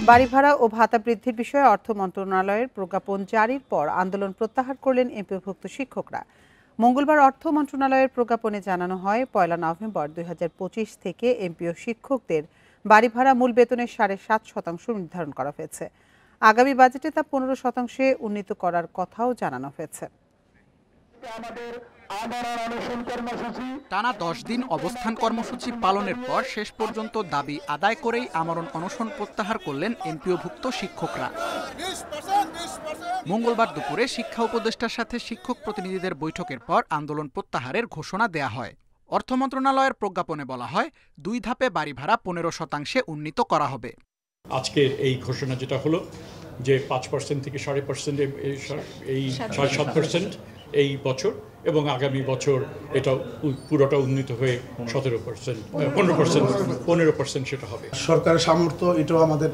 বাড়ি ভাড়া ও ভাতা বৃদ্ধির বিষয়ে অর্থ মন্ত্রণালয়ের প্রজ্ঞাপন জারির পর আন্দোলন প্রত্যাহার করলেন এমপিওভুক্ত শিক্ষকরা। মঙ্গলবার অর্থ মন্ত্রণালয়ের প্রজ্ঞাপনে জানানো হয়, ১ নভেম্বর ২০২৫ থেকে এমপিও শিক্ষকদের বাড়ি ভাড়া মূল বেতনের ৭.৫% নির্ধারণ করা হয়েছে। আগামী বাজেটে তা ১৫% উন্নীত করার কথাও জানানো হয়েছে। টানা ১০ দিন অবস্থান কর্মসূচি পালনের পর শেষ পর্যন্ত দাবি আদায় করেই আমরণ অনশন প্রত্যাহার করলেন এমপিওভুক্ত শিক্ষকরা। মঙ্গলবার দুপুরে শিক্ষা উপদেষ্টার সাথে শিক্ষক প্রতিনিধিদের বৈঠকের পর আন্দোলন প্রত্যাহারের ঘোষণা দেয়া হয়। অর্থ মন্ত্রণালয়ের প্রজ্ঞাপনে বলা হয়, ২ ধাপে বাড়ি ভাড়া ১৫% উন্নীত করা হবে। আজকের এই ঘোষণা যেটা হলো যে ৫% থেকে ৭.৫% এই ৭.৫% এই বছর এবং আগামী বছর এটা পুরোটা উন্নীত হয়ে ১৭%, 15% সেটা হবে। সরকারের সামর্থ্য এটাও আমাদের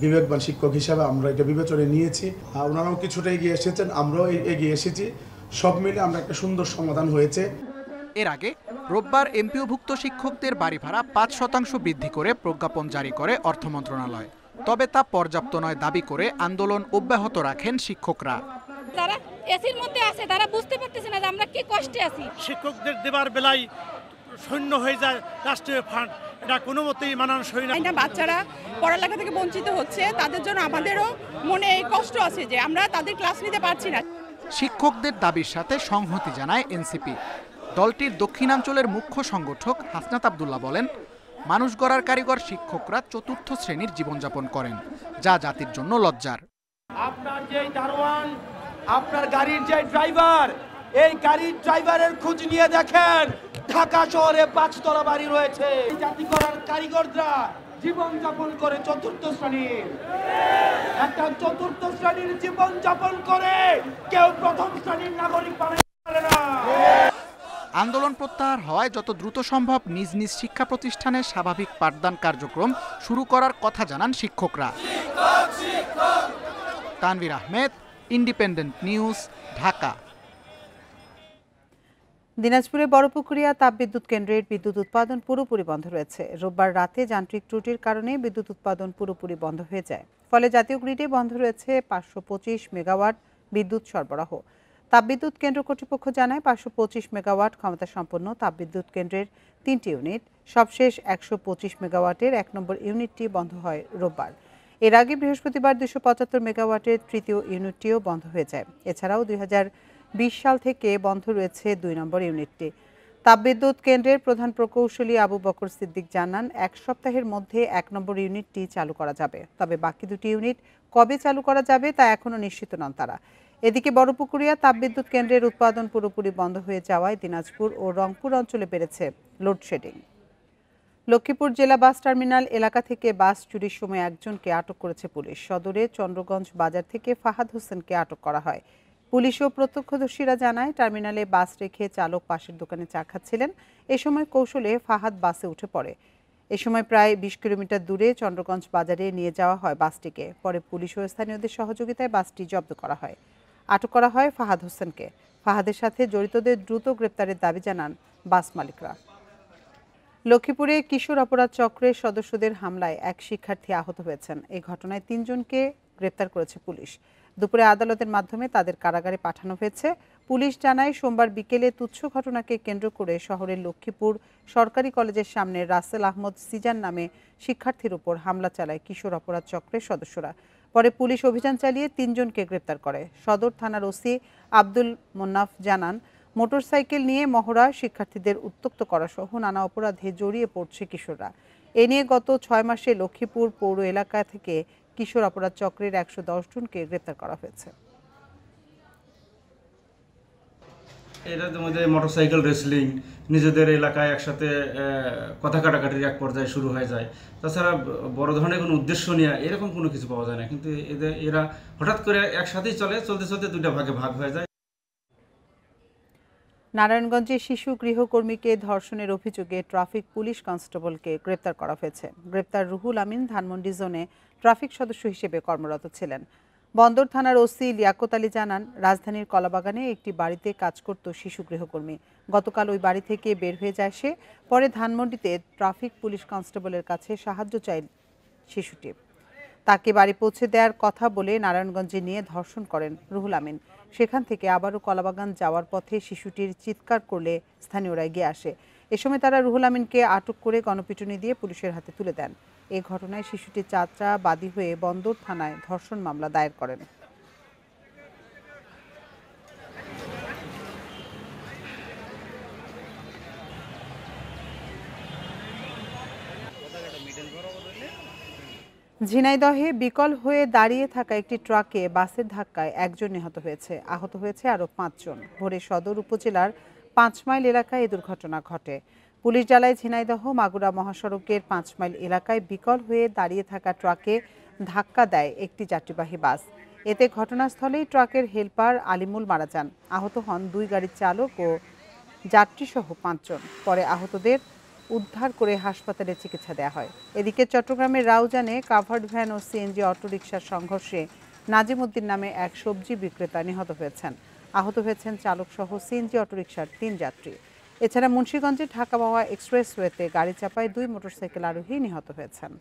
বিবেকবান শিক্ষক হিসাবে আমরা এটা বিবেচনায় নিয়েছি। ওনারাও কিছুটা এগিয়ে এসেছেন, আমরাও এগিয়ে এসেছি, সব মিলে আমরা একটা সুন্দর সমাধান হয়েছে। এর আগে রোববার এমপিওভুক্ত শিক্ষকদের বাড়ি ভাড়া ৫% বৃদ্ধি করে প্রজ্ঞাপন জারি করে অর্থ মন্ত্রণালয়। তবে তা পর্যাপ্ত নয় দাবি করে আন্দোলন অব্যাহত রাখেন শিক্ষকরা। যারা এসির মধ্যে আছে তারা বুঝতে পারতেছে না যে আমরা কি কষ্টে আছি। শিক্ষকদের দেবার বেলায় শূন্য হয়ে যায় রাষ্ট্রীয় ফান্ড, এটা কোনো মতেই মানানসই না। বাচ্চারা পড়ালেখা থেকে বঞ্চিত হচ্ছে, তাদের জন্য আমাদেরও মনে কষ্ট আছে যে আমরা তাদের ক্লাস নিতে পারছি না। শিক্ষকদের দাবির সাথে সংহতি জানায় এনসিপি। দলটির দক্ষিণাঞ্চলের মুখ্য সংগঠক হাসনাত আব্দুল্লাহ বলেন, মানুষ গড়ার কারিগর শিক্ষকরা ৪র্থ শ্রেণীর জীবনযাপন করেন, যা জাতির জন্য লজ্জার। আপনার যে দারোয়ান, আপনার গাড়ির যে ড্রাইভার, এই গাড়ির ড্রাইভারের খোঁজ নিয়ে দেখেন ঢাকা শহরে ৫ তলা বাড়ি রয়েছে। জাতি গড়ার কারিগররা জীবনযাপন করে ৪র্থ শ্রেণীর, একটা ৪র্থ শ্রেণীর জীবনযাপন করে কেউ ১ম শ্রেণীর নাগরিক বানাতে না। আন্দোলন প্রত্যাহার হওয়ায় যত দ্রুত সম্ভব নিজ নিজ শিক্ষা প্রতিষ্ঠানে স্বাভাবিক পাঠদান কার্যক্রম শুরু করার কথা জানান শিক্ষকরা। Tanvir Ahmed, independent news, Dhaka. দিনাজপুরে বড়পুকুরিয়া তাপবিদ্যুৎ কেন্দ্রের বিদ্যুৎ উৎপাদন পুরোপুরি বন্ধ রয়েছে। রোববার রাতে যান্ত্রিক ত্রুটির কারণে বিদ্যুৎ উৎপাদন পুরোপুরি বন্ধ হয়ে যায়। ফলে জাতীয় গ্রিডে বন্ধ রয়েছে ৫২৫ মেগাওয়াট বিদ্যুৎ সরবরাহ। তাপবিদ্যুৎ কেন্দ্র কর্তৃপক্ষ জানায়, ৫২৫ মেগাওয়াট ক্ষমতা সম্পন্ন তাপবিদ্যুৎ কেন্দ্রের ৩টি ইউনিট, সবশেষ ১২৫ মেগাওয়াটের ১ নম্বর ইউনিটটি বন্ধ হয় রোববার। এর আগে বৃহস্পতিবার ২৭৫ মেগাওয়াটের ৩য় ইউনিটটিও বন্ধ হয়ে যায়। এছাড়াও ২০২০ সাল থেকে বন্ধ রয়েছে ২ নম্বর ইউনিটটি। তাপবিদ্যুৎ কেন্দ্রের প্রধান প্রকৌশলী আবু বকর সিদ্দিক জানান, ১ সপ্তাহের মধ্যে ১ নম্বর ইউনিটটি চালু করা যাবে। তবে বাকি 2টি ইউনিট কবে চালু করা যাবে তা এখনও নিশ্চিত নন তারা। এদিকে বড়পুকুরিয়া তাপবিদ্যুৎ কেন্দ্রের উৎপাদন পুরোপুরি বন্ধ হয়ে যাওয়ায় দিনাজপুর ও রংপুর অঞ্চলে বেড়েছে লোডশেডিং। লক্ষ্মীপুর জেলা বাস টার্মিনাল এলাকা থেকে বাস চুরির সময় একজনকে আটক করেছে পুলিশ। সদরে চন্দ্রগঞ্জ বাজার থেকে ফাহাদ হোসেনকে আটক করা হয়। পুলিশ ও প্রত্যক্ষদর্শীরা জানায়, টার্মিনালে বাস রেখে চালক পাশের দোকানে চা খাচ্ছিলেন। এ সময় কৌশলে ফাহাদ বাসে উঠে পড়ে। এ সময় প্রায় ২০ কিলোমিটার দূরে চন্দ্রগঞ্জ বাজারে নিয়ে যাওয়া হয় বাসটিকে। পরে পুলিশ ও স্থানীয়দের সহযোগিতায় বাসটি জব্দ করা হয়। আটক করা হয় ফাহাদ হোসেনকে। ফাহাদের সাথে জড়িতদের দ্রুত গ্রেপ্তারের দাবি জানান বাস মালিকরা। লক্ষ্মীপুরে কিশোর অপরাধ চক্রের সদস্যদের হামলায় এক শিক্ষার্থী আহত হয়েছেন। এই ঘটনায় ৩ জনকে গ্রেপ্তার করেছে পুলিশ। দুপুরে আদালতের মাধ্যমে তাদের কারাগারে পাঠানো হয়েছে। পুলিশ জানায়, সোমবার বিকেলে তুচ্ছ ঘটনাকে কেন্দ্র করে শহরের লক্ষ্মীপুর সরকারি কলেজের সামনে রাসেল আহমদ সিজান নামে শিক্ষার্থীর উপর হামলা চালায় কিশোর অপরাধ চক্রের সদস্যরা। পরে পুলিশ অভিযান চালিয়ে ৩ জনকে গ্রেপ্তার করে। সদর থানার ওসি আব্দুল মোন্নাফ জানান, মোটরসাইকেল নিয়ে মহড়া, শিক্ষার্থীদের উত্ত্যক্ত করা সহ নানা অপরাধে জড়িয়ে পড়ছে কিশোররা। এ নিয়ে গত ৬ মাসে লক্ষ্মীপুর পৌর এলাকা থেকে কিশোর অপরাধ চক্রের ১১০ জনকে গ্রেপ্তার করা হয়েছে। এটার মধ্যে মোটরসাইকেল রেসলিং, নিজেদের এলাকায় একসাথে কথা কাটাকাটির এক পর্যায়ে শুরু হয়ে যায়। তাছাড়া বড় ধরনের কোনো উদ্দেশ্য নিয়ে এরকম কোনো কিছু পাওয়া যায় না, কিন্তু এরা হঠাৎ করে একসাথেই চলতে চলতে 2টা ভাগে ভাগ হয়ে যায়। নারায়ণগঞ্জে শিশু গৃহকর্মীকে ধর্ষণের অভিযোগে ট্রাফিক পুলিশ কনস্টেবলকে গ্রেপ্তার করা হয়েছে। গ্রেপ্তার রুহুল আমিন ধানমন্ডি জোনে ট্রাফিক সদস্য হিসেবে কর্মরত ছিলেন। বন্দর থানার ওসি লিয়াকত আলী জানান, রাজধানীর কলাবাগানে একটি বাড়িতে কাজ করত শিশু গৃহকর্মী। গতকাল ওই বাড়ি থেকে বের হয়ে যায় সে। পরে ধানমন্ডিতে ট্রাফিক পুলিশ কনস্টেবলের কাছে সাহায্য চায় শিশুটি। তাকে বাড়ি পৌঁছে দেওয়ার কথা বলে নারায়ণগঞ্জে নিয়ে ধর্ষণ করেন রুহুল আমিন। সেখান থেকে আবারও কলাবাগান যাওয়ার পথে শিশুটির চিৎকার করলে স্থানীয়রা এগিয়ে আসে। এ সময় তারা রুহুল আমিনকে আটক করে গণপিটুনি দিয়ে পুলিশের হাতে তুলে দেন। এ ঘটনায় শিশুটির চাচা বাদী হয়ে বন্দর থানায় ধর্ষণ মামলা দায়ের করেন। ঝিনাইদহে বিকল হয়ে দাঁড়িয়ে থাকা একটি ট্রাকে বাসের ধাক্কায় একজন নিহত হয়েছে, আহত হয়েছে আরও 5 জন। ভোরে সদর উপজেলার 5 মাইল এলাকায় এই দুর্ঘটনা ঘটে। পুলিশ জানায় ঝিনাইদহ মাগুরা মহাসড়কের 5 মাইল এলাকায় বিকল হয়ে দাঁড়িয়ে থাকা ট্রাকে ধাক্কা দেয় একটি যাত্রীবাহী বাস। এতে ঘটনাস্থলেই ট্রাকের হেলপার আলিমুল মারা যান। আহত হন 2 গাড়ির চালক ও যাত্রীসহ 5 জন। পরে আহতদের উদ্ধার করে হাসপাতালে চিকিৎসা দেওয়া হয়। এদিকে চট্টগ্রামের রাউজানে কাভার্ড ভ্যান ও সিএনজি অটোরিকশার সংঘর্ষে নাজিম উদ্দিন নামে এক সবজি বিক্রেতা নিহত হয়েছেন। আহত হয়েছেন চালকসহ সিএনজি অটোরিকশার 3 যাত্রী। এছাড়া মুন্সিগঞ্জে ঢাকা মাওয়া এক্সপ্রেসওয়েতে গাড়ি চাপায় 2 মোটরসাইকেল আরোহী নিহত হয়েছেন।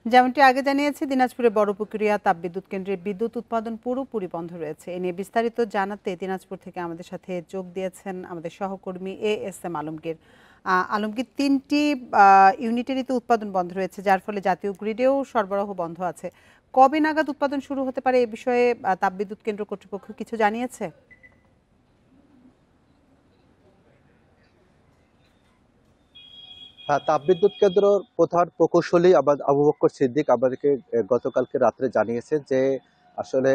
যেমনটি আগে জানিয়েছি, দিনাজপুরে বড়পুকুরিয়া তাপবিদ্যুৎ কেন্দ্রে বিদ্যুৎ উৎপাদন পুরোপুরি বন্ধ রয়েছে। এ নিয়ে বিস্তারিত জানাতে দিনাজপুর থেকে আমাদের সাথে যোগ দিয়েছেন আমাদের সহকর্মী ASM আলমগীর। আলমগীর, 3টি ইউনিটেরই তো উৎপাদন বন্ধ রয়েছে, যার ফলে জাতীয় গ্রিডেও সরবরাহ বন্ধ আছে। কবে নাগাদ উৎপাদন শুরু হতে পারে এ বিষয়ে তাপবিদ্যুৎ কেন্দ্র কর্তৃপক্ষ কিছু জানিয়েছে? তাপবিদ্যুৎ কেন্দ্র প্রধান প্রকৌশলী আবু বকর সিদ্দিক আমাদেরকে গতকালকে রাত্রে জানিয়েছে যে আসলে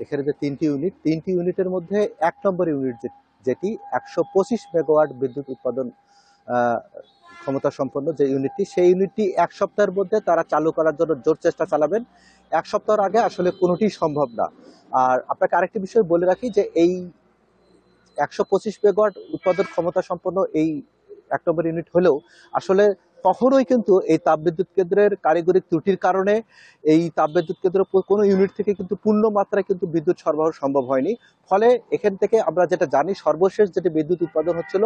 এখানে যে 3টি ইউনিটের মধ্যে 1 নম্বর ইউনিট যেটি 125 মেগাওয়াট বিদ্যুৎ উৎপাদন ক্ষমতা সম্পন্ন যে ইউনিটটি, সেই ইউনিটটি 1 সপ্তাহের মধ্যে তারা চালু করার জন্য জোর চেষ্টা চালাবেন। 1 সপ্তাহের আগে আসলে কোনোটি সম্ভব না। আর আপনাকে আরেকটি বিষয় বলে রাখি যে এই 125 মেগাওয়াট উৎপাদন ক্ষমতা সম্পন্ন এই 1 নম্বর ইউনিট হলেও আসলে কখনোই কিন্তু এই তাপবিদ্যুৎ কেন্দ্রের কারিগরি ত্রুটির কারণে এই তাপবিদ্যুৎ কেন্দ্র কোনো ইউনিট থেকে কিন্তু পূর্ণ মাত্রায় কিন্তু বিদ্যুৎ সরবরাহ সম্ভব হয়নি। ফলে এখান থেকে আমরা যেটা জানি সর্বশেষ যেটি বিদ্যুৎ উৎপাদন হচ্ছিল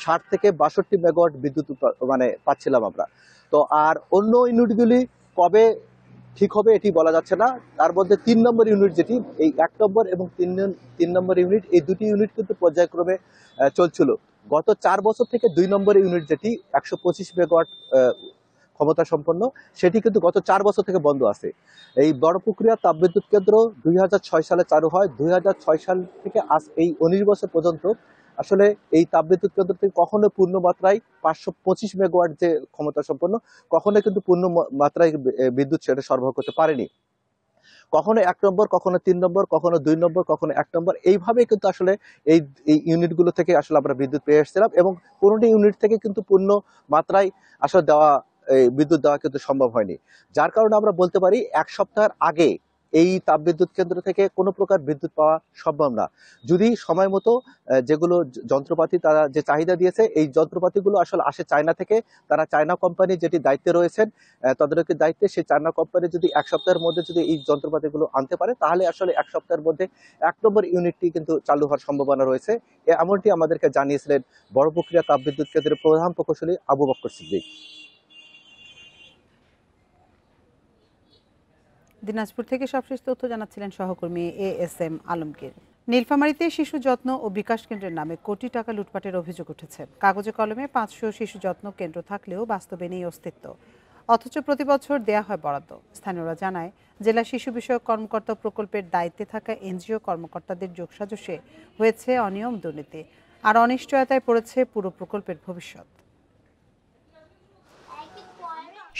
60 থেকে 62 মেগাওয়াট বিদ্যুৎ পাচ্ছিলাম আমরা। তো আর অন্য ইউনিটগুলি কবে ঠিক হবে এটি বলা যাচ্ছে না। তার মধ্যে 3 নম্বর ইউনিট যেটি এই 1 নম্বর এবং 3 নম্বর ইউনিট, এই দুটি ইউনিট কিন্তু পর্যায়ক্রমে চলছিল। গত 4 বছর থেকে 2 নম্বর ইউনিট যেটি 125 মেগাওয়াট ক্ষমতা সম্পন্ন, সেটি কিন্তু গত 4 বছর থেকে বন্ধ আছে। এই বড়পুকুরিয়া তাপবিদ্যুৎ কেন্দ্র 2006 সালে চালু হয়। 2006 সাল থেকে আজ এই 19 বছর পর্যন্ত আসলে এই তাপবিদ্যুৎ কেন্দ্র থেকে কখনো পূর্ণ মাত্রায় 525 মেগাওয়াট যে ক্ষমতা সম্পন্ন কখনো কিন্তু পূর্ণ মাত্রায় বিদ্যুৎ সেটা সরবরাহ করতে পারেনি। কখনো 1 নম্বর, কখনো 3 নম্বর, কখনো 2 নম্বর, কখনো 1 নম্বর, এইভাবে কিন্তু আসলে এই ইউনিটগুলো থেকে আসলে আমরা বিদ্যুৎ পেয়ে এসেছিলাম এবং কোনোটি ইউনিট থেকে কিন্তু পূর্ণ মাত্রায় আসলে বিদ্যুৎ দেওয়া কিন্তু সম্ভব হয়নি। যার কারণে আমরা বলতে পারি 1 সপ্তাহের আগে এই তাপবিদ্যুৎ কেন্দ্র থেকে কোনো প্রকার বিদ্যুৎ পাওয়া সম্ভব না। যদি সময় মতো যেগুলো যন্ত্রপাতি তারা যে চাহিদা দিয়েছে এই যন্ত্রপাতিগুলো আসলে আসে চায়না থেকে, তারা চায়না কোম্পানি যেটি দায়িত্বে রয়েছেন তদারকির দায়িত্বে, সেই চায়না কোম্পানি যদি 1 সপ্তাহের মধ্যে যদি এই যন্ত্রপাতিগুলো আনতে পারে তাহলে আসলে 1 সপ্তাহের মধ্যে 1 নম্বর ইউনিটটি কিন্তু চালু হওয়ার সম্ভাবনা রয়েছে। এমনটি আমাদেরকে জানিয়েছিলেন বড়পুকুরিয়া তাপবিদ্যুৎ কেন্দ্রের প্রধান প্রকৌশলী আবু বকর সিদ্দিক। দিনাজপুর থেকে সবশেষ তথ্য জানাচ্ছিলেন সহকর্মী ASM আলমগীর। নীলফামারীতে শিশু যত্ন ও বিকাশ কেন্দ্রের নামে কোটি টাকা লুটপাটের অভিযোগ উঠেছে। কাগজে কলমে 500 শিশু যত্ন কেন্দ্র থাকলেও বাস্তবে নেই অস্তিত্ব, অথচ প্রতি বছর দেয়া হয় বরাদ্দ। স্থানীয়রা জানায়, জেলা শিশু বিষয়ক কর্মকর্তা প্রকল্পের দায়িত্বে থাকা NGO কর্মকর্তাদের যোগসাজশে হয়েছে অনিয়ম, দুর্নীতি আর অনিশ্চয়তায় পড়েছে পুরো প্রকল্পের ভবিষ্যৎ।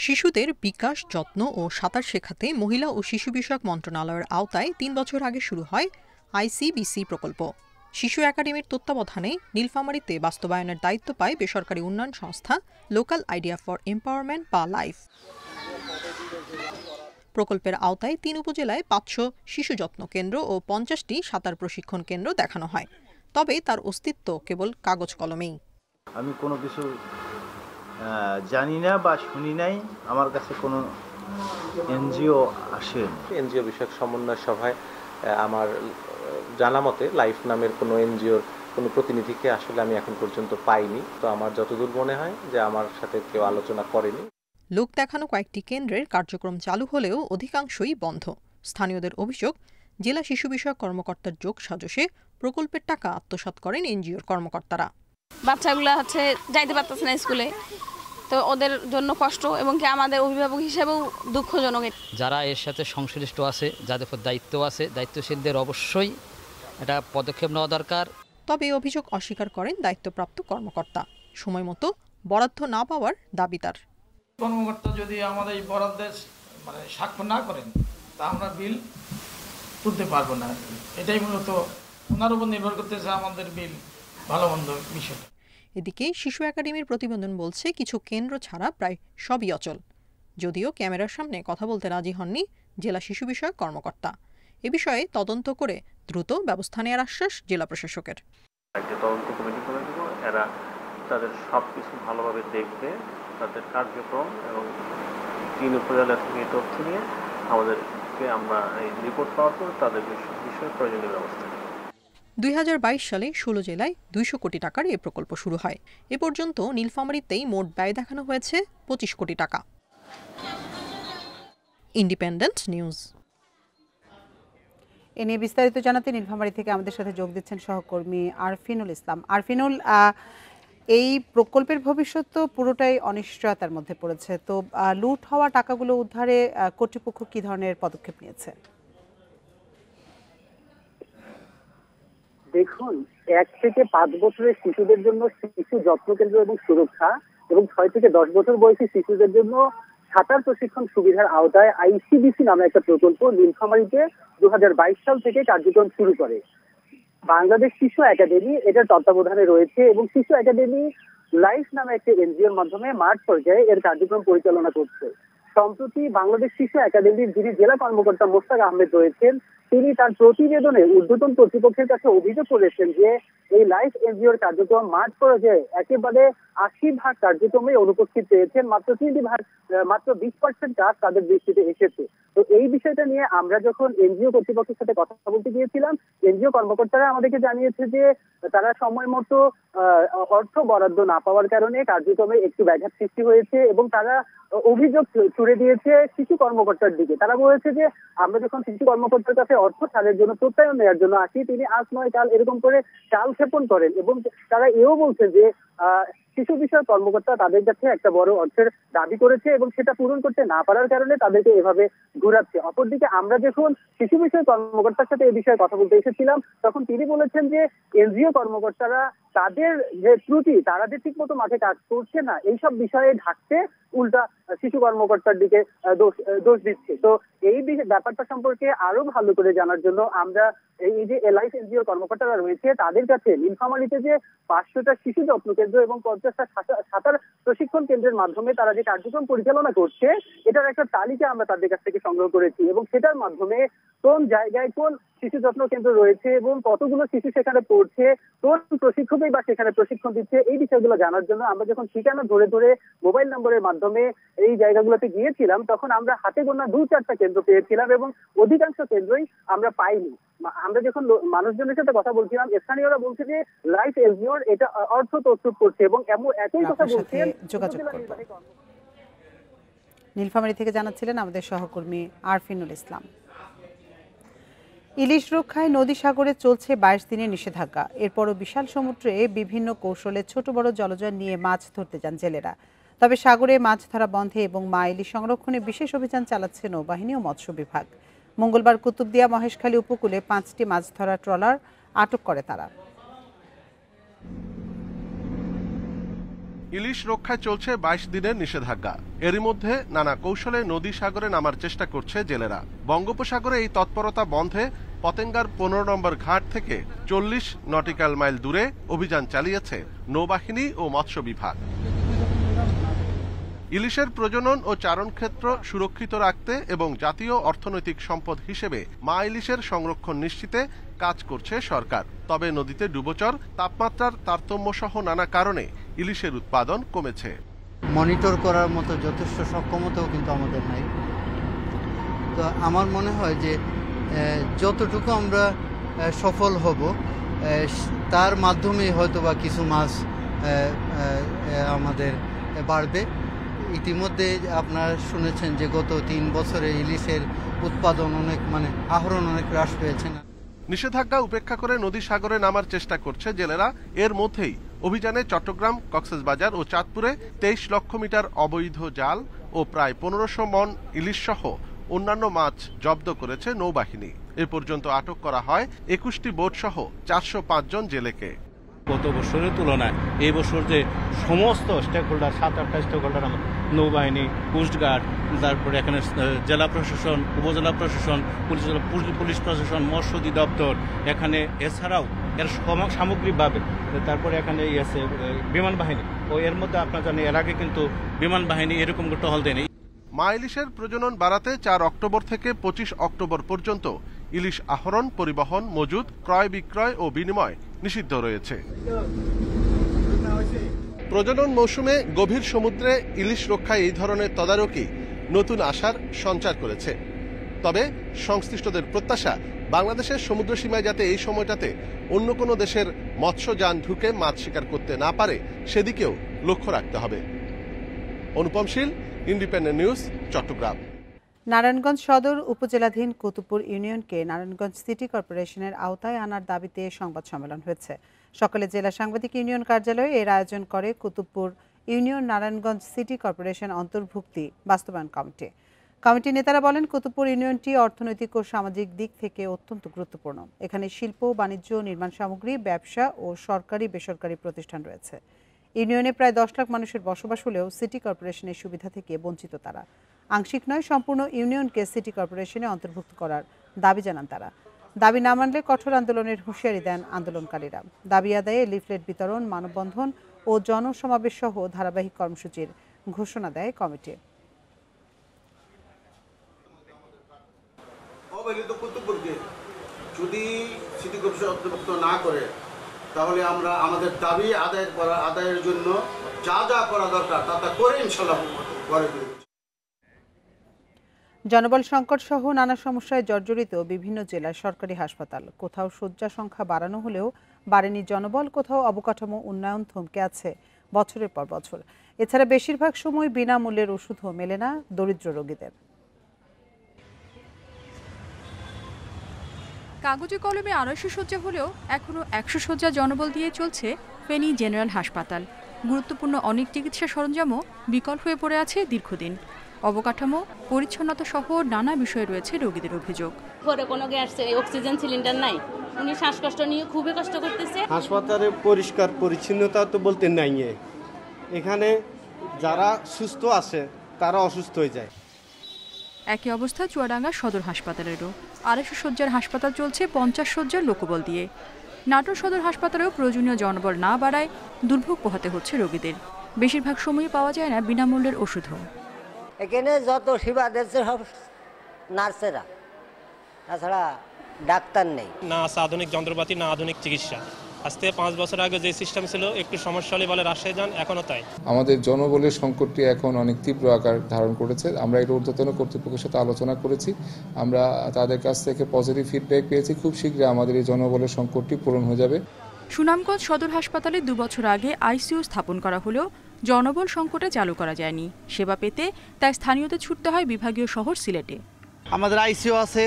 শিশুদের বিকাশ, যত্ন ও সাঁতার শেখাতে মহিলা ও শিশু বিষয়ক মন্ত্রণালয়ের আওতায় 3 বছর আগে শুরু হয় ICBC প্রকল্প। শিশু একাডেমির তত্ত্বাবধানে নীলফামারীতে বাস্তবায়নের দায়িত্ব পায় বেসরকারি উন্নয়ন সংস্থা লোকাল আইডিয়া ফর এম্পাওয়ারমেন্ট বা লাইফ। প্রকল্পের আওতায় 3 উপজেলায় 500 শিশু যত্ন কেন্দ্র ও 50টি সাঁতার প্রশিক্ষণ কেন্দ্র দেখানো হয়। তবে তার অস্তিত্ব কেবল কাগজ কলমেই। আমি কোনো কিছু জানি না বা শুনি নাই, আমার কাছে কোনো NGO আসে। NGO বিষয়ক সমন্বয় সভায় আমার জানা মতে লাইফ নামের কোনো NGOর কোনো প্রতিনিধিকে আসলে আমি এখন পর্যন্ত পাইনি। তো আমার যতদূর মনে হয় যে আমার সাথে কেউ আলোচনা করেনি। লোক দেখানো কয়েকটি কেন্দ্রের কার্যক্রম চালু হলেও অধিকাংশই বন্ধ। স্থানীয়দের অভিযোগ, জেলা শিশু বিষয়ক কর্মকর্তার যোগ সাজশে প্রকল্পের টাকা আত্মসাৎ করেন এনজিওর কর্মকর্তারা। বাচ্চাগুলো যাইতে পারতেছে না স্কুলে, তো ওদের জন্য কষ্ট এবং কি আমাদের অভিভাবক হিসেবেও দুঃখজনক। যারা এর সাথে সংশ্লিষ্ট আছে, যাদের উপর দায়িত্ব আছে, দায়িত্বশীলদের অবশ্যই এটা পদক্ষেপ নেওয়া দরকার। তবে অভিযোগ অস্বীকার করেন দায়িত্বপ্রাপ্ত কর্মকর্তা। সময় মতো বরাদ্দ না পাওয়ার দাবি তার। কর্মকর্তা যদি আমাদের এই বরাদ্দের স্বাক্ষর না করেন তা আমরা বিল তুলতে পারবো না। এটাই মূলত ওনার উপর নির্ভর করতেছে আমাদের বিল ভালো মন্দ বিষয়। এদিকে শিশু একাডেমির প্রতিবেদন বলছে কিছু কেন্দ্র ছাড়া প্রায় সবই অচল। যদিও ক্যামেরার সামনে কথা বলতে রাজি হননি জেলা শিশু বিষয়ক কর্মকর্তা। এ বিষয়ে তদন্ত করে দ্রুত ব্যবস্থা নেওয়ার আশ্বাস জেলা প্রশাসকের। একটা তদন্ত কমিটি করে দেব, এরা তাদের সব কিছু ভালোভাবে দেখবে, তাদের কার্যক্রম এবং 3 উপজেলা থেকে তথ্য নিয়ে আমাদেরকে আমরা এই রিপোর্ট পাওয়ার পর তাদের বিষয়ে প্রয়োজনীয় ব্যবস্থা নেব। 2022 সালে 16 জেলায় 200 কোটি টাকার এ প্রকল্প শুরু হয়। এ পর্যন্ত নীলফামারীতেই মোট ব্যয় দেখানো হয়েছে 25 কোটি টাকা। Independent news. এ নিয়ে বিস্তারিত জানাতে নীলফামারী থেকে আমাদের সাথে যোগ দিচ্ছেন সহকর্মী আরফিনুল ইসলাম। আরফিনুল, এই প্রকল্পের ভবিষ্যৎ তো পুরোটাই অনিশ্চয়তার মধ্যে পড়েছে, তো লুট হওয়া টাকাগুলো উদ্ধারে কর্তৃপক্ষ কি ধরনের পদক্ষেপ নিয়েছে? দেখুন, 1 থেকে 5 বছরের শিশুদের জন্য শিশু যত্ন কেন্দ্র এবং সুরক্ষা এবং 6 থেকে 10 বছর বয়সী শিশুদের জন্য সাঁতার প্রশিক্ষণ সুবিধার আওতায় আইসিবিসি নামে একটা প্রকল্প নীলফামারীতে 2022 সাল থেকে কার্যক্রম শুরু করে বাংলাদেশ শিশু একাডেমি। এটার তত্ত্বাবধানে রয়েছে এবং শিশু একাডেমি লাইফ নামে একটি এনজিওর মাধ্যমে মাঠ পর্যায়ে এর কার্যক্রম পরিচালনা করছে। সম্প্রতি বাংলাদেশ শিশু একাডেমির যিনি জেলা কর্মকর্তা মোস্তাক আহমেদ রয়েছেন, তিনি তার প্রতিবেদনে ঊর্ধ্বতন কর্তৃপক্ষের কাছে অভিযোগ করেছেন যে এই লাইফ এনজিওর কার্যক্রম মাঠ পর্যায়ে একেবারে 80% কার্যক্রমে অনুপস্থিত পেয়েছেন, মাত্র 20% কাজ তাদের দৃষ্টিতে এসেছে। তো এই বিষয়টা নিয়ে আমরা যখন এনজিও কর্তৃপক্ষের সাথে কথা বলতে গিয়েছিলাম, এনজিও কর্মকর্তারা আমাদেরকে জানিয়েছে যে তারা সময় মতো অর্থ বরাদ্দ না পাওয়ার কারণে কার্যক্রমে একটু ব্যাঘাত সৃষ্টি হয়েছে এবং তারা অভিযোগ ছুড়ে দিয়েছে শিশু কর্মকর্তার দিকে। তারা বলেছে যে আমরা যখন শিশু কর্মকর্তার কাছে অর্থ ছাড়ের জন্য প্রত্যয়ন নেওয়ার জন্য আসি, তিনি আজ নয় কাল এরকম করে কালক্ষেপণ করেন এবং তারা এও বলছে যে শিশু বিষয়ক কর্মকর্তা তাদের কাছে একটা বড় অর্থের দাবি করেছে এবং সেটা পূরণ করতে না পারার কারণে তাদেরকে এভাবে ঘুরাচ্ছে। অপরদিকে আমরা যখন শিশু বিষয়ক কর্মকর্তার সাথে এই বিষয়ে কথা বলতে এসেছিলাম, তখন তিনি বলেছেন যে এনজিও কর্মকর্তারা তাদের যে ত্রুটি, তারা যে ঠিক মতো মাঠে কাজ করছে না, এইসব বিষয়ে ঢাকতে উল্টা শিশু কর্মকর্তার দিকে দোষ দিচ্ছে। তো এই ব্যাপারটা সম্পর্কে আরো ভালো করে জানার জন্য আমরা এই যে এলআইস এনজিও কর্মকর্তারা রয়েছে তাদের কাছে নীলফামারীতে যে 500টা শিশু যত্ন কেন্দ্র এবং 50টা সাঁতার প্রশিক্ষণ কেন্দ্রের মাধ্যমে তারা যে কার্যক্রম পরিচালনা করছে, এটার একটা তালিকা আমরা তাদের কাছ থেকে সংগ্রহ করেছি এবং সেটার মাধ্যমে কোন জায়গায় কোন শিশু যত্ন কেন্দ্র রয়েছে এবং কতগুলো শিশু সেখানে পড়ছে, কোন প্রশিক্ষকই বা সেখানে প্রশিক্ষণ দিচ্ছে, এই বিষয়গুলো জানার জন্য আমরা যখন ঠিকানা ধরে ধরে মোবাইল নম্বরের মাধ্যমে এই জায়গাগুলোতে গিয়েছিলাম, তখন আমরা হাতে গোনা 2-4টা কেন্দ্র পেয়েছিলাম এবং অধিকাংশ কেন্দ্রই আমরা পাইনি। আমরা যখন মানুষজনের সাথে কথা বলছিলাম, স্থানীয়রা বলছে যে লাইফ এনজিওর এটা অর্থ তছরূপ করছে এবং একই কথা বলছেন। নীলফামারী থেকে জানাচ্ছিলেন আমাদের সহকর্মী আরফিনুল ইসলাম। ইলিশ রক্ষায় নদী সাগরে চলছে 22 দিনের নিষেধাজ্ঞা। এরপরও বিশাল সমুদ্রে বিভিন্ন কৌশলে ছোট বড় জলযান নিয়ে মাছ ধরতে যান জেলেরা। তবে সাগরে মাছ ধরা বন্ধে এবং মা ইলিশ সংরক্ষণে বিশেষ অভিযান চালাচ্ছে নৌবাহিনী ও মৎস্য বিভাগ। মঙ্গলবার কুতুবদিয়া মহেশখালী উপকূলে 5টি মাছ ধরা ট্রলার আটক করে তারা। ইলিশ রক্ষায় চলছে 22 দিনের নিষেধাজ্ঞা। এরই মধ্যে নানা কৌশলে নদী সাগরে নামার চেষ্টা করছে জেলেরা। বঙ্গোপসাগরে এই তৎপরতা বন্ধে পতেঙ্গার 15 নম্বর ঘাট থেকে 40 নটিক্যাল মাইল দূরে অভিযান চালিয়েছে নৌবাহিনী ও মৎস্য বিভাগ। ইলিশের প্রজনন ও চারণ ক্ষেত্র সুরক্ষিত রাখতে এবং জাতীয় অর্থনৈতিক সম্পদ হিসেবে মা ইলিশের সংরক্ষণ নিশ্চিতে কাজ করছে সরকার। তবে নদীতে ডুবোচর, তাপমাত্রার তারতম্য সহ নানা কারণে ইলিশের উৎপাদন কমেছে। মনিটর করার মতো যথেষ্ট সক্ষমতাও কিন্তু আমাদের নাই। তো আমার মনে হয় যে যতটুকু আমরা সফল হব তার মাধ্যমেই হয়তো বা কিছু মাছ আমাদের বাড়বে। ইতিমধ্যে আপনারা শুনেছেন যে গত 3 বছরে ইলিশের উৎপাদন অনেক আহরণ অনেক হ্রাস পেয়েছে না। নিষেধাজ্ঞা উপেক্ষা করে নদী সাগরে নামার চেষ্টা করছে জেলেরা। এর মধ্যেই অভিযানে চট্টগ্রাম, কক্সবাজার ও চাঁদপুরে 23 লক্ষ মিটার অবৈধ জাল ও প্রায় 1500 মণ ইলিশ সহ অন্যান্য মাছ জব্দ করেছে নৌবাহিনী। এ পর্যন্ত আটক করা হয় 21টি বোট সহ 405 জন জেলেকে। গত বছরের তুলনায় এই বছর যে সমস্ত স্টেক হোল্ডার 7-8টা স্টেক হোল্ডার, নৌবাহিনী, কোস্টগার্ড, তারপরে এখানে জেলা প্রশাসন, উপজেলা প্রশাসন, পুলিশ প্রশাসন, মৎস্য অধিদপ্তর, এখানে এছাড়াও এর সামগ্রিকভাবে তারপরে এখানে বিমান বাহিনী ও এর মধ্যে আপনার জানেন এর আগে কিন্তু বিমান বাহিনী এরকম টহল দেয়নি। মা ইলিশের প্রজনন বাড়াতে 4 অক্টোবর থেকে 25 অক্টোবর পর্যন্ত ইলিশ আহরণ, পরিবহন, মজুদ, ক্রয় বিক্রয় ও বিনিময় নিষিদ্ধ রয়েছে। প্রজনন মৌসুমে গভীর সমুদ্রে ইলিশ রক্ষায় এই ধরনের তদারকি নতুন আশার সঞ্চার করেছে। তবে সংশ্লিষ্টদের প্রত্যাশা, বাংলাদেশের সমুদ্র সীমায় যাতে এই সময়টাতে অন্য কোনো দেশের মৎস্যযান ঢুকে মাছ শিকার করতে না পারে সেদিকেও লক্ষ্য রাখতে হবে। অনুপম শীল, ইন্ডিপেন্ডেন্ট নিউজ, চট্টগ্রাম। নারায়ণগঞ্জ সদর উপজেলাধীন কুতুবপুর ইউনিয়নকে নারায়ণগঞ্জ সিটি কর্পোরেশনের আওতায় আনার দাবিতে সংবাদ সম্মেলন হয়েছে। সকালে জেলা সাংবাদিক ইউনিয়ন কার্যালয়ে এর আয়োজন করে Kutubpur union Narayanganj city corporation অন্তর্ভুক্তি বাস্তবায়ন কমিটি। কমিটির নেতারা বলেন, কুতুবপুর ইউনিয়নটি অর্থনৈতিক ও সামাজিক দিক থেকে অত্যন্ত গুরুত্বপূর্ণ। এখানে শিল্প, বাণিজ্য, নির্মাণ সামগ্রী, ব্যবসা ও সরকারি বেসরকারি প্রতিষ্ঠান রয়েছে। ইউনিয়নে প্রায় 10 লাখ মানুষের বসবাস হলেও সিটি কর্পোরেশনের সুবিধা থেকে বঞ্চিত তারা। আংশিক নয়, সম্পূর্ণ ইউনিয়নকে সিটি কর্পোরেশনে অন্তর্ভুক্ত করার দাবি জানান তারা। দাবি না মানলে কঠোর আন্দোলনের হুঁশিয়ারি দেন আন্দোলনকারীরা। দাবি আদায়ে লিফলেট বিতরণ, মানববন্ধন ও জনসমাবেশ সহ ধারাবাহিক কর্মসূচির ঘোষণা দেয় কমিটি। অবহেলিত কুতুবপুরকে যদি সিটি কর্পোরেশন অন্তর্ভুক্ত না করে তাহলে আমরা আমাদের দাবি আদায়ের জন্য যা যা করা দরকার তা করে ইনশাআল্লাহ করে দেব। জনবল সংকট সহ নানা সমস্যায় জর্জরিত বিভিন্ন জেলার সরকারি হাসপাতাল। কোথাও শয্যা সংখ্যা বাড়ানো হলেও বাড়েনি জনবল, কোথাও অবকাঠামো উন্নয়ন থমকে আছে বছরের পর বছর। এছাড়া বেশিরভাগ সময় বিনামূল্যের ওষুধও মেলে না দরিদ্র রোগীদের। কাগজে কলমে 250 শয্যা হলেও এখনও 100 শয্যা জনবল দিয়ে চলছে ফেনী জেনারেল হাসপাতাল। গুরুত্বপূর্ণ অনেক চিকিৎসা সরঞ্জামও বিকল হয়ে পড়ে আছে দীর্ঘদিন। অবকাঠামো, পরিচ্ছন্নতা সহ নানা বিষয়ে রয়েছে রোগীদের অভিযোগ। পরে কোনো গ্যাস অক্সিজেন সিলিন্ডার নাই, উনি শ্বাসকষ্ট নিয়ে খুবই কষ্ট করতেছে। হাসপাতালে পরিষ্কার পরিচ্ছন্নতা তো বলতে নাই। এখানে যারা সুস্থ আছে তারা অসুস্থ হয়ে যায়। একই অবস্থা চুয়াডাঙ্গা সদর হাসপাতালেরও। 250 শয্যার হাসপাতাল চলছে 50 শয্যার লোকবল দিয়ে। নাটোর সদর হাসপাতালেও প্রয়োজনীয় জনবল না বাড়ায় দুর্ভোগ পোহাতে হচ্ছে রোগীদের। বেশিরভাগ সময়ই পাওয়া যায় না বিনামূল্যের ওষুধও। এখানে যত সেবা দিচ্ছে সব নার্সেরা, তাছাড়া ডাক্তার নেই। না আছে আধুনিক যন্ত্রপাতি, না আধুনিক চিকিৎসা। আজ থেকে 5 বছর আগে যে সিস্টেম ছিল, একটু সমস্যা হলে বলে রাজশাহী যান, এখনও তাই। আমাদের জনবলের সংকটটি এখন অনেক তীব্র আকার ধারণ করেছে। আমরা এটা ঊর্ধ্বতন কর্তৃপক্ষের সাথে আলোচনা করেছি, আমরা তাদের কাছ থেকে পজিটিভ ফিডব্যাক পেয়েছি। খুব শীঘ্রই আমাদের এই জনবলের সংকটটি পূরণ হয়ে যাবে। সুনামগঞ্জ সদর হাসপাতালে 2 বছর আগে আইসিইউ স্থাপন করা হলেও জনবল সংকটে চালু করা যায়নি। সেবা পেতে তাই স্থানীয়দের ছুটতে হয় বিভাগীয় শহর সিলেটে। আমাদের আইসিইউ আছে,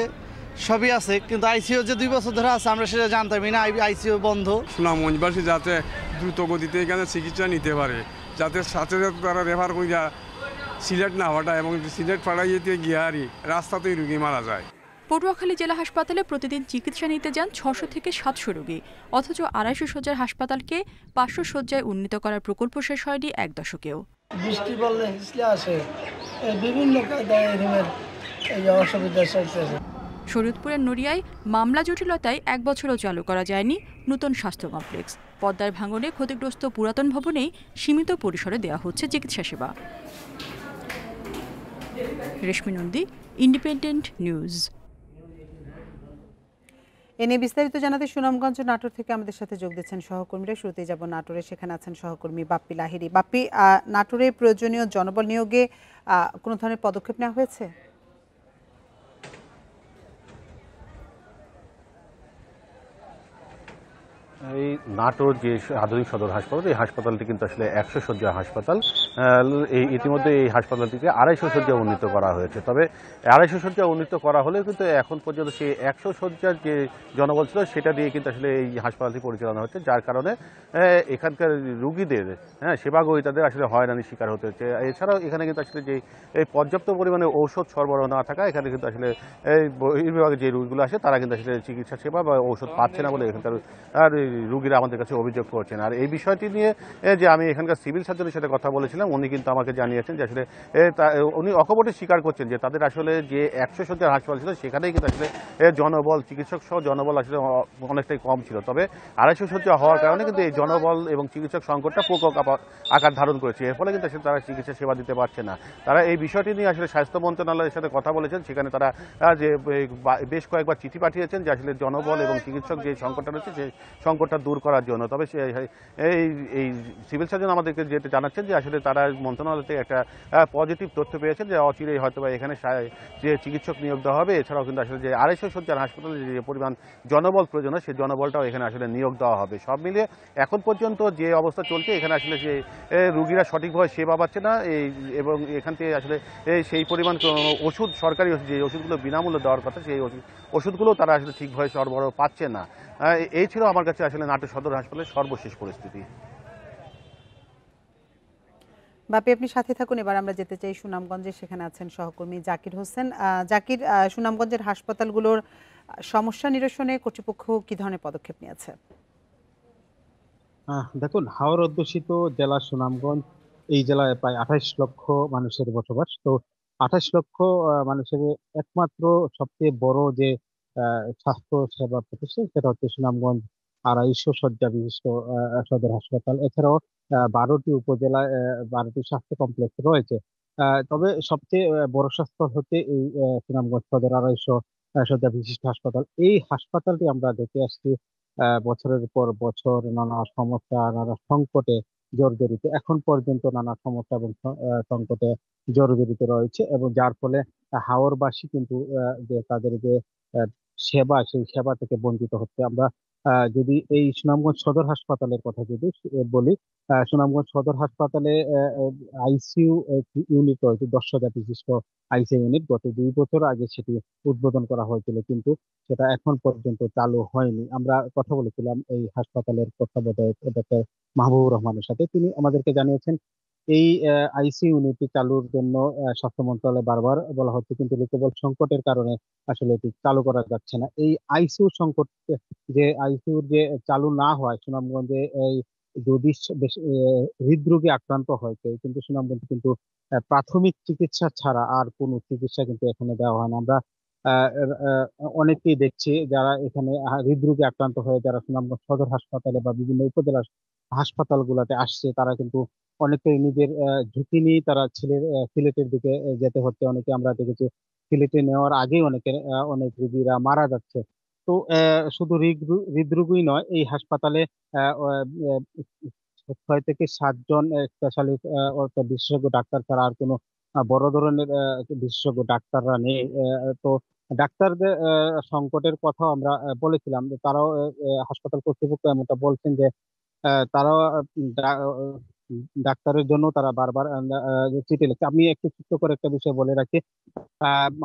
সবই আছে, কিন্তু আইসিইউ যে 2 বছর ধরে আছে আমরা সেটা জানতামই না। আইসিইউ বন্ধ। সুনামগঞ্জবাসী যাতে দ্রুত গতিতে এখানে চিকিৎসা নিতে পারে, যাতে সাথে সাথে তারা রেফার করিয়া সিলেট না হওয়াটা এবং সিলেট পাড়াইতে গিয়ে আরই রাস্তাতেই রুগী মারা যায়। পটুয়াখালী জেলা হাসপাতালে প্রতিদিন চিকিৎসা নিতে যান 600 থেকে 700 রোগী, অথচ 250 শয্যার হাসপাতালকে 500 শয্যায় উন্নীত করার প্রকল্প শেষ হয়নি 1 দশকেও। বৃষ্টি পড়লে হিসলে আসে, বিভিন্ন কায়দায় এই অসুবিধা চলতেছে। শরীয়তপুরের নড়িয়ায় মামলা জটিলতায় 1 বছরও চালু করা যায়নি নতুন স্বাস্থ্য কমপ্লেক্স। পদ্মার ভাঙনে ক্ষতিগ্রস্ত পুরাতন ভবনেই সীমিত পরিসরে দেওয়া হচ্ছে চিকিৎসা সেবা। রেশমি নন্দী, ইন্ডিপেন্ডেন্ট নিউজ। এ নিয়ে বিস্তারিত জানাতে সুনামগঞ্জ নাটোর থেকে আমাদের সাথে যোগ দিচ্ছেন সহকর্মীরা। শুরুতেই যাব নাটোরে, সেখানে আছেন সহকর্মী বাপ্পি লাহিড়ী। বাপ্পি, নাটোরে প্রয়োজনীয় জনবল নিয়োগে কোনো ধরনের পদক্ষেপ নেওয়া হয়েছে? এই নাটোর যে আধুনিক সদর হাসপাতাল, এই হাসপাতালটি কিন্তু আসলে 100 শয্যা হাসপাতাল। এই ইতিমধ্যে এই হাসপাতালটিকে 250 শয্যা উন্নীত করা হয়েছে। তবে 250 শয্যা উন্নীত করা হলেও কিন্তু এখন পর্যন্ত সেই 100 শয্যার যে জনবল ছিল সেটা দিয়ে কিন্তু আসলে এই হাসপাতালটি পরিচালনা হচ্ছে, যার কারণে এখানকার রুগীদের সেবাগ্রহীতাদের আসলে হয়রানির শিকার হতে হচ্ছে। এছাড়াও এখানে কিন্তু আসলে যে এই পর্যাপ্ত পরিমাণে ঔষধ সরবরাহ না থাকা, এখানে কিন্তু আসলে এই বিভাগে যে রোগীগুলো আসে তারা কিন্তু আসলে চিকিৎসা সেবা বা ঔষধ পাচ্ছে না বলে এখানকার রুগীরা আমাদের কাছে অভিযোগ করছেন। আর এই বিষয়টি নিয়ে যে আমি এখানকার সিভিল সার্জনের সাথে কথা বলেছিলাম, উনি কিন্তু আমাকে জানিয়েছেন যে আসলে উনি অকপটে স্বীকার করছেন যে তাদের আসলে যে 100 শয্যার হাসপাতাল ছিল সেখানেই কিন্তু আসলে জনবল, চিকিৎসক সহ জনবল আসলে অনেকটাই কম ছিল। তবে 250 শয্যা হওয়ার কারণে কিন্তু এই জনবল এবং চিকিৎসক সংকটটা প্রকোপ আকার ধারণ করেছে। এর ফলে কিন্তু আসলে তারা চিকিৎসা সেবা দিতে পারছে না। তারা এই বিষয়টি নিয়ে আসলে স্বাস্থ্য মন্ত্রণালয়ের সাথে কথা বলেছেন, সেখানে তারা যে বেশ কয়েকবার চিঠি পাঠিয়েছেন যে আসলে জনবল এবং চিকিৎসক যে সংকটটা রয়েছে সেই সংকটটা দূর করার জন্য। তবে এই সিভিল সার্জন আমাদেরকে যেটা জানাচ্ছেন যে আসলে তারা মন্ত্রণালয় থেকে একটা পজিটিভ তথ্য পেয়েছেন যে অচিরেই হয়তো বা এখানে যে চিকিৎসক নিয়োগ দেওয়া হবে। এছাড়াও কিন্তু আসলে যে 250 শয্যার হাসপাতালে যে পরিমাণ জনবল প্রয়োজন হয় সেই জনবলটাও এখানে আসলে নিয়োগ দেওয়া হবে। সব মিলিয়ে এখন পর্যন্ত যে অবস্থা চলছে, এখানে আসলে যে রুগীরা সঠিকভাবে সেবা পাচ্ছে না এবং এখান থেকে আসলে সেই পরিমাণ ওষুধ, সরকারি যে ওষুধগুলো বিনামূল্যে দেওয়ার কথা সেই ওষুধগুলো তারা আসলে ঠিকভাবে সরবরাহ পাচ্ছে না। এই ছিল আমার কাছে আসলে নাটোর সদর হাসপাতালের সর্বশেষ পরিস্থিতি। বাপি, আপনি সাথে থাকুন। এবার আমরা যেতে চাই সুনামগঞ্জে, সেখানে আছেন সহকর্মী জাকির হোসেন। জাকির, সুনামগঞ্জের হাসপাতালগুলোর সমস্যা নিরসনে কর্তৃপক্ষ কি ধরনের পদক্ষেপ নিয়েছে? দেখুন, হাওর অধ্যুষিত জেলা সুনামগঞ্জ, এই জেলায় প্রায় 28 লক্ষ মানুষের বসবাস। তো 28 লক্ষ মানুষের একমাত্র সবচেয়ে বড় যে স্বাস্থ্য সেবা প্রতিষ্ঠান সেটা হচ্ছে সুনামগঞ্জ 250 শয্যা বিশিষ্ট সদর হাসপাতাল। এছাড়াও 12টি উপজেলায় 12টি স্বাস্থ্য কমপ্লেক্স রয়েছে। তবে সবচেয়ে বড় স্বাস্থ্য হচ্ছে এই সুনামগঞ্জ সদর 250 শয্যা বিশিষ্ট হাসপাতাল। এই হাসপাতালটি আমরা দেখে আসছি বছরের পর বছর নানা সমস্যা, নানা সংকটে জর্জরিত, এখন পর্যন্ত নানা সমস্যা এবং সংকটে জর্জরিত রয়েছে, এবং যার ফলে হাওরবাসী কিন্তু যে তাদের যে সেবা, সেই সেবা থেকে বঞ্চিত হচ্ছে। আমরা যদি এই সুনামগঞ্জ সদর হাসপাতালের কথা যদি বলি, সুনামগঞ্জ সদর হাসপাতালে আইসিইউ ইউনিট রয়েছে, 10 শয্যা বিশিষ্ট আইসিইউ ইউনিট। গত 2 বছর আগে সেটি উদ্বোধন করা হয়েছিল, কিন্তু সেটা এখন পর্যন্ত চালু হয়নি। আমরা কথা বলেছিলাম এই হাসপাতালের তত্ত্বাবধায়ক ডক্টর মাহবুবুর রহমানের সাথে। তিনি আমাদেরকে জানিয়েছেন এই আইসিইউ ইউনিটটি চালুর জন্য স্বাস্থ্য মন্ত্রণালয়ে বারবার বলা হচ্ছে, কিন্তু লোকবল সংকটের কারণে আসলে এটি চালু করা যাচ্ছে না। এই আইসিইউ সংকট, যে আইসিইউ যে চালু না হয় সুনামগঞ্জে, এই যদি হৃদরোগে আক্রান্ত হয় কেউ, কিন্তু সুনামগঞ্জে কিন্তু প্রাথমিক চিকিৎসা ছাড়া আর কোনো চিকিৎসা কিন্তু এখানে দেওয়া হয় না। আমরা অনেকেই দেখছি যারা এখানে হৃদরোগে আক্রান্ত হয়ে যারা সুনামগঞ্জ সদর হাসপাতালে বা বিভিন্ন উপজেলার হাসপাতালগুলোতে আসছে, তারা কিন্তু অনেকেই নিজের ঝুঁকি নিয়ে তারা সিলেটের দিকে যেতে হচ্ছে। অনেকে আমরা দেখেছি সিলেটে নেওয়ার আগেই অনেক রোগীরা মারা যাচ্ছে। তো শুধু হৃদরোগই নয়, এই হাসপাতালে 6 থেকে 7 জন স্পেশালিস্ট অর্থাৎ বিশেষজ্ঞ ডাক্তার ছাড়া আর কোনো বড় ধরনের বিশেষজ্ঞ ডাক্তাররা নেই। তো ডাক্তারদের সংকটের কথা আমরা বলেছিলাম, যে তারাও হাসপাতাল কর্তৃপক্ষ এমনটা বলছেন যে তারাও ডাক্তারের জন্য তারা বারবার চিঠি লিখছে। আমি একটু ছোট্ট করে একটা বিষয় বলে রাখি।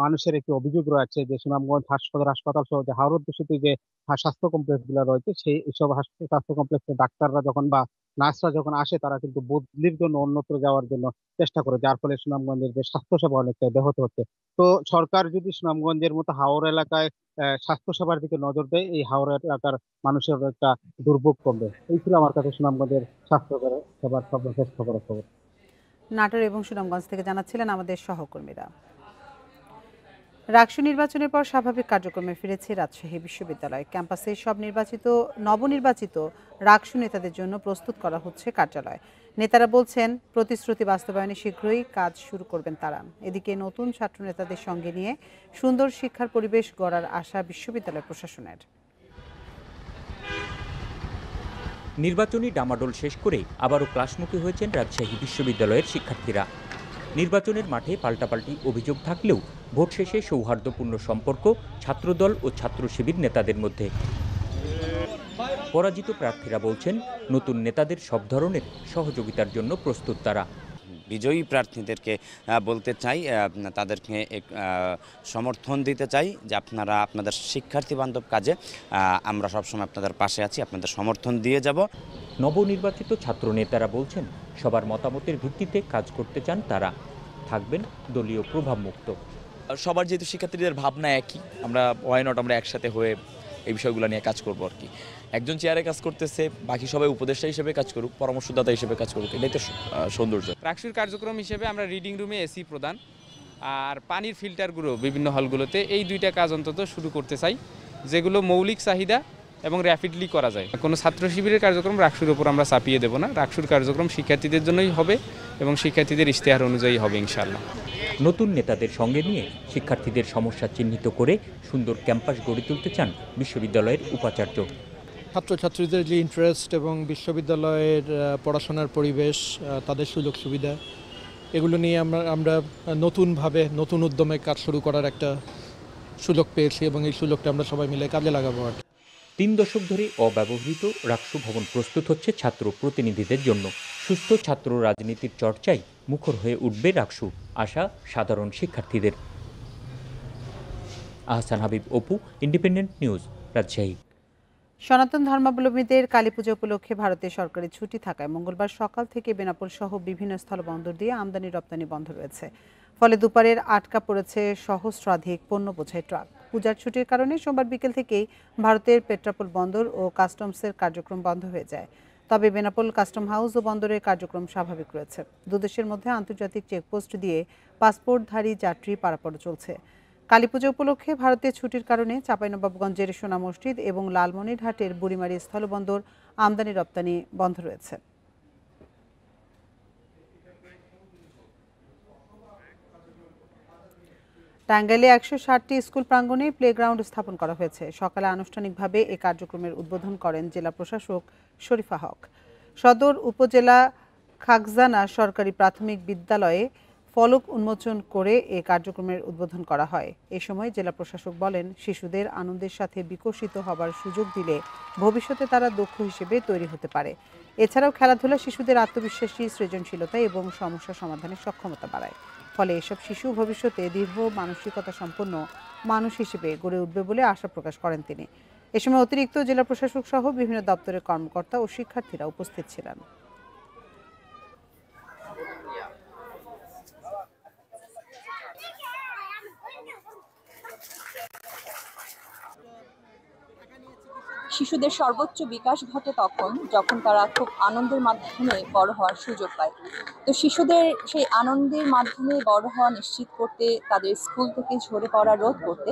মানুষের একটি অভিযোগ রয়েছে যে সুনামগঞ্জ সদর হাসপাতাল সহ যে হাওর অধ্যুষিত যে স্বাস্থ্য কমপ্লেক্স গুলো রয়েছে, সেই সব স্বাস্থ্য কমপ্লেক্সের ডাক্তাররা যখন বা নার্সরা যখন আসে, তারা কিন্তু বদলির জন্য অন্যত্র যাওয়ার জন্য চেষ্টা করে, যার ফলে সুনামগঞ্জের যে স্বাস্থ্যসেবা অনেকটা ব্যাহত হচ্ছে। তো সরকার যদি সুনামগঞ্জের মতো হাওর এলাকায় স্বাস্থ্যসেবার দিকে নজর দেয়, এই হাওর এলাকার মানুষের একটা দুর্ভোগ কমবে। এই ছিল আমার কাছে সুনামগঞ্জের স্বাস্থ্য সেবার সর্বশেষ খবর। নাটোর এবং সুনামগঞ্জ থেকে জানাচ্ছিলেন আমাদের সহকর্মীরা। রাকসু নির্বাচনের পর স্বাভাবিক কার্যক্রমে ফিরেছে রাজশাহী বিশ্ববিদ্যালয় ক্যাম্পাসে। সব নবনির্বাচিত রাকসু নেতাদের জন্য প্রস্তুত করা হচ্ছে কার্যালয়। নেতারা বলছেন প্রতিশ্রুতি বাস্তবায়নে শীঘ্রই কাজ শুরু করবেন তারা। এদিকে নতুন ছাত্র নেতাদের সঙ্গে নিয়ে সুন্দর শিক্ষার পরিবেশ গড়ার আশা বিশ্ববিদ্যালয় প্রশাসনের। নির্বাচনী ডামাডোল শেষ করে আবারও ক্লাসমুখী হয়েছেন রাজশাহী বিশ্ববিদ্যালয়ের শিক্ষার্থীরা। নির্বাচনের মাঠে পাল্টাপাল্টি অভিযোগ থাকলেও ভোট শেষে সৌহার্দ্যপূর্ণ সম্পর্ক ছাত্রদল ও ছাত্র শিবির নেতাদের মধ্যে। পরাজিত প্রার্থীরা বলছেন নতুন নেতাদের সব ধরনের সহযোগিতার জন্য প্রস্তুত তারা। বিজয়ী প্রার্থীদেরকে বলতে চাই, তাদেরকে সমর্থন দিতে চাই যে আপনারা আপনাদের শিক্ষার্থী বান্ধব কাজে আমরা সবসময় আপনাদের পাশে আছি, আপনাদের সমর্থন দিয়ে যাব। নবনির্বাচিত ছাত্র নেতারা বলছেন সবার মতামতের ভিত্তিতে কাজ করতে চান তারা, থাকবেন দলীয় প্রভাবমুক্ত। সবার যেহেতু শিক্ষার্থীদের ভাবনা একই, আমরা ওয়াই নট আমরা একসাথে হয়ে এই বিষয়গুলো নিয়ে কাজ করবো আর কি। একজন চেয়ারে কাজ করতেছে, বাকি সবাই উপদেষ্টা হিসেবে কাজ করুক, পরামর্শদাতা হিসেবে কাজ করুক, এটাই তো সৌন্দর্য। রাকসুর কার্যক্রম হিসেবে আমরা রিডিং রুমে এসি প্রদান আর পানির ফিল্টারগুলো বিভিন্ন হলগুলোতে, এই দুইটা কাজ অন্তত শুরু করতে চাই, যেগুলো মৌলিক চাহিদা এবং র্যাপিডলি করা যায়। কোনো ছাত্র শিবিরের কার্যক্রম রাকসুর ওপর আমরা চাপিয়ে দেব না। রাকসুর কার্যক্রম শিক্ষার্থীদের জন্যই হবে এবং শিক্ষার্থীদের ইশতেহার অনুযায়ী হবে ইনশাআল্লাহ। নতুন নেতাদের সঙ্গে নিয়ে শিক্ষার্থীদের সমস্যা চিহ্নিত করে সুন্দর ক্যাম্পাস গড়ে তুলতে চান বিশ্ববিদ্যালয়ের উপাচার্য। ছাত্রছাত্রীদের যে ইন্টারেস্ট এবং বিশ্ববিদ্যালয়ের পড়াশোনার পরিবেশ, তাদের সুযোগ সুবিধা, এগুলো নিয়ে আমরা নতুনভাবে নতুন উদ্যমে কাজ শুরু করার একটা সুযোগ পেয়েছি এবং এই সুযোগটা আমরা সবাই মিলে কাজে লাগাবো। 3 দশক ধরে অব্যবহৃত রাকসু ভবন প্রস্তুত হচ্ছে ছাত্র প্রতিনিধিদের জন্য। সুস্থ ছাত্র রাজনীতির চর্চায় মুখর হয়ে উঠবে রাকসু, আশা সাধারণ শিক্ষার্থীদের। Ahsan Habib, Apu, independent news, Rajshahi. সনাতন ধর্মাবলম্বীদের কালীপূজা উপলক্ষে ভারতে সরকারি ছুটি থাকায় মঙ্গলবার সকাল থেকে বেনাপোল সহ বিভিন্ন স্থলবন্দর দিয়ে আমদানি রপ্তানি বন্ধ রয়েছে। ফলে দুপারের আটকা পড়েছে সহস্রাধিক পণ্য বোঝাই ট্রাক। পূজার ছুটির কারণে সোমবার বিকেল থেকেই ভারতের পেট্রাপোল বন্দর ও কাস্টমসের কার্যক্রম বন্ধ হয়ে যায়। তবে বেনাপোল কাস্টম হাউস ও বন্দরের কার্যক্রম স্বাভাবিক রয়েছে। দুদেশের মধ্যে আন্তর্জাতিক চেকপোস্ট দিয়ে পাসপোর্টধারী যাত্রী পারাপার চলছে। কালীপূজা উপলক্ষে ভারতের ছুটির কারণে চাঁপাইনবাবগঞ্জের সোনা মসজিদ এবং লালমনিরহাটের বুড়িমারি স্থলবন্দর আমদানি রপ্তানি বন্ধ রয়েছে। টাঙ্গাইলে 160টি স্কুল প্রাঙ্গণে প্লেগ্রাউন্ড স্থাপন করা হয়েছে। সকালে আনুষ্ঠানিকভাবে এই কার্যক্রমের উদ্বোধন করেন জেলা প্রশাসক শরীফা হক। সদর উপজেলা খাগজানা সরকারি প্রাথমিক বিদ্যালয়ে ফলক উন্মোচন করে এই কার্যক্রমের উদ্বোধন করা হয়। এ সময় জেলা প্রশাসক বলেন, শিশুদের আনন্দের সাথে বিকশিত হবার সুযোগ দিলে ভবিষ্যতে তারা দক্ষ হিসেবে তৈরি হতে পারে। এছাড়াও খেলাধুলা শিশুদের আত্মবিশ্বাসী, সৃজনশীলতা এবং সমস্যা সমাধানের সক্ষমতা বাড়ায়। ফলে এসব শিশু ভবিষ্যতে দৃঢ় মানসিকতা সম্পন্ন মানুষ হিসেবে গড়ে উঠবে বলে আশা প্রকাশ করেন তিনি। এ সময় অতিরিক্ত জেলা প্রশাসক সহ বিভিন্ন দপ্তরের কর্মকর্তা ও শিক্ষার্থীরা উপস্থিত ছিলেন। শিশুদের সর্বোচ্চ বিকাশ ঘটে তখন যখন তারা খুব আনন্দের মাধ্যমে বড় হওয়ার সুযোগ পায়। তো শিশুদের সেই আনন্দের মাধ্যমে বড় হওয়া নিশ্চিত করতে, তাদের স্কুল থেকে ঝরে পড়া রোধ করতে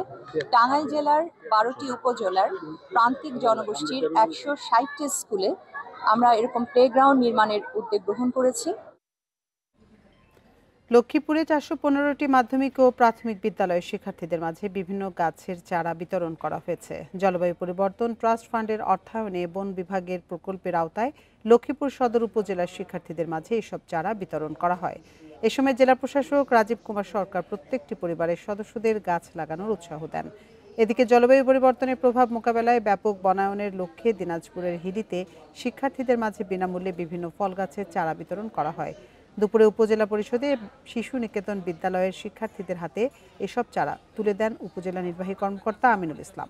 টাঙ্গাইল জেলার 12টি উপজেলার প্রান্তিক জনগোষ্ঠীর 160টি স্কুলে আমরা এরকম প্লেগ্রাউন্ড নির্মাণের উদ্যোগ গ্রহণ করেছি। লক্ষ্মীপুরে 415টি মাধ্যমিক ও প্রাথমিক বিদ্যালয়ের শিক্ষার্থীদের মাঝে বিভিন্ন গাছের চারা বিতরণ করা হয়েছে। জলবায়ু পরিবর্তন ট্রাস্ট ফান্ডের অর্থায়নে বন বিভাগের প্রকল্পের আওতায় লক্ষ্মীপুর সদর উপজেলার শিক্ষার্থীদের মাঝে এসব চারা বিতরণ করা হয়। এ সময় জেলা প্রশাসক রাজীব কুমার সরকার প্রত্যেকটি পরিবারের সদস্যদের গাছ লাগানোর উৎসাহ দেন। এদিকে জলবায়ু পরিবর্তনের প্রভাব মোকাবেলায় ব্যাপক বনায়নের লক্ষ্যে দিনাজপুরের হিলিতে শিক্ষার্থীদের মাঝে বিনামূল্যে বিভিন্ন ফল গাছের চারা বিতরণ করা হয়। দুপুরে উপজেলা পরিষদে শিশু নিকেতন বিদ্যালয়ের শিক্ষার্থীদের হাতে এসব চারা তুলে দেন উপজেলা নির্বাহী কর্মকর্তা আমিনুল ইসলাম।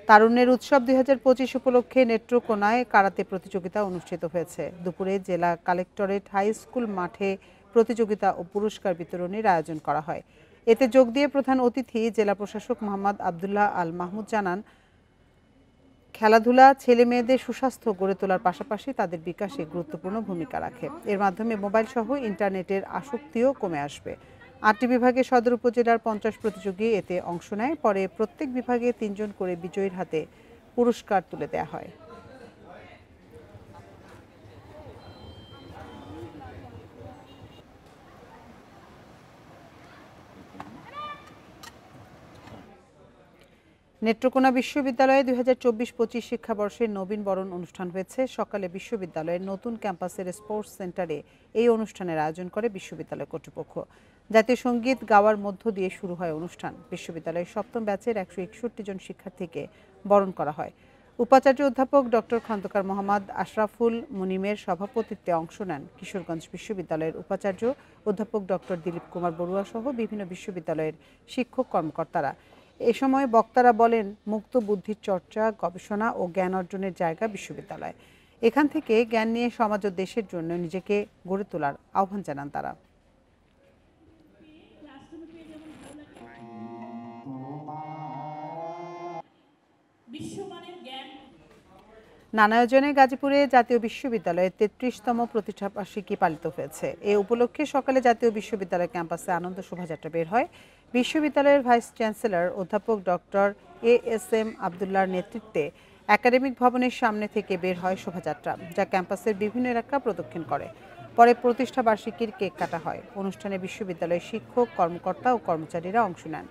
তারুণ্যের উৎসব 2025 উপলক্ষে নেত্রকোনায় কারাতে প্রতিযোগিতা অনুষ্ঠিত হয়েছে। দুপুরে জেলা কালেক্টরেট হাই স্কুল মাঠে প্রতিযোগিতা ও পুরস্কার বিতরণের আয়োজন করা হয়। এতে যোগ দিয়ে প্রধান অতিথি জেলা প্রশাসক মোহাম্মদ আবদুল্লাহ আল মাহমুদ জানান, খেলাধুলা ছেলে মেয়েদের সুস্বাস্থ্য গড়ে তোলার পাশাপাশি তাদের বিকাশে গুরুত্বপূর্ণ ভূমিকা রাখে। এর মাধ্যমে মোবাইল সহ ইন্টারনেটের আসক্তিও কমে আসবে। 8টি বিভাগে সদর উপজেলার 50 প্রতিযোগী এতে অংশ নেয়। পরে প্রত্যেক বিভাগে 3 জন করে বিজয়ীর হাতে পুরস্কার তুলে দেওয়া হয়। নেত্রকোনা বিশ্ববিদ্যালয়ে 2024-25 শিক্ষাবর্ষের নবীন বরণ অনুষ্ঠান হয়েছে। সকালে বিশ্ববিদ্যালয়ের নতুন ক্যাম্পাসের স্পোর্টস সেন্টারে এই অনুষ্ঠানের আয়োজন করে বিশ্ববিদ্যালয় কর্তৃপক্ষ। জাতীয় সঙ্গীত গাওয়ার মধ্য দিয়ে শুরু হয় অনুষ্ঠান। বিশ্ববিদ্যালয়ের সপ্তম ব্যাচের 161 জন শিক্ষার্থীকে বরণ করা হয়। উপাচার্য অধ্যাপক ডক্টর খন্দকার মোহাম্মদ আশরাফুল মুনিমের সভাপতিত্বে অংশ নেন কিশোরগঞ্জ বিশ্ববিদ্যালয়ের উপাচার্য অধ্যাপক ডক্টর দিলীপ কুমার বড়ুয়া সহ বিভিন্ন বিশ্ববিদ্যালয়ের শিক্ষক কর্মকর্তারা। এ সময় বক্তারা বলেন, মুক্ত বুদ্ধির চর্চা, গবেষণা ও জ্ঞান অর্জনের জায়গা বিশ্ববিদ্যালয়। এখান থেকে জ্ঞান নিয়ে সমাজ ও দেশের জন্য নিজেকে গড়ে তোলার আহ্বান জানান তারা। নানা আয়োজনে গাজীপুরে জাতীয় বিশ্ববিদ্যালয়ের 33তম প্রতিষ্ঠাবার্ষিকী পালিত হয়েছে। এ উপলক্ষে সকালে জাতীয় বিশ্ববিদ্যালয় ক্যাম্পাসে আনন্দ শোভাযাত্রা বের হয়। বিশ্ববিদ্যালয়ের ভাইস চ্যান্সেলর অধ্যাপক ডক্টর ASM আবদুল্লাহর নেতৃত্বে একাডেমিক ভবনের সামনে থেকে বের হয় শোভাযাত্রা, যা ক্যাম্পাসের বিভিন্ন এলাকা প্রদক্ষিণ করে। পরে প্রতিষ্ঠাবার্ষিকীর কেক কাটা হয়। অনুষ্ঠানে বিশ্ববিদ্যালয়ের শিক্ষক, কর্মকর্তা ও কর্মচারীরা অংশ নেন।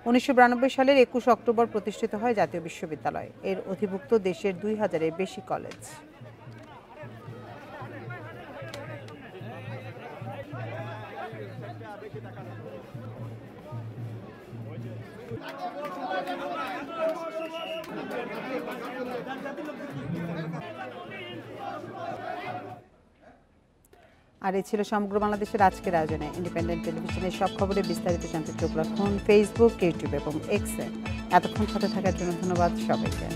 1992 সালের 21 অক্টোবর প্রতিষ্ঠিত হয় জাতীয় বিশ্ববিদ্যালয়। এর অধিভুক্ত দেশের 2000-এর বেশি কলেজ। আর এই ছিল সমগ্র বাংলাদেশের আজকের আয়োজনে। ইন্ডিপেন্ডেন্ট টেলিভিশনের সব খবরে বিস্তারিত জানতে চোখ রাখুন ফেসবুক, ইউটিউব এবং এক্সে। এতক্ষণ সাথে থাকার জন্য ধন্যবাদ সবাইকে।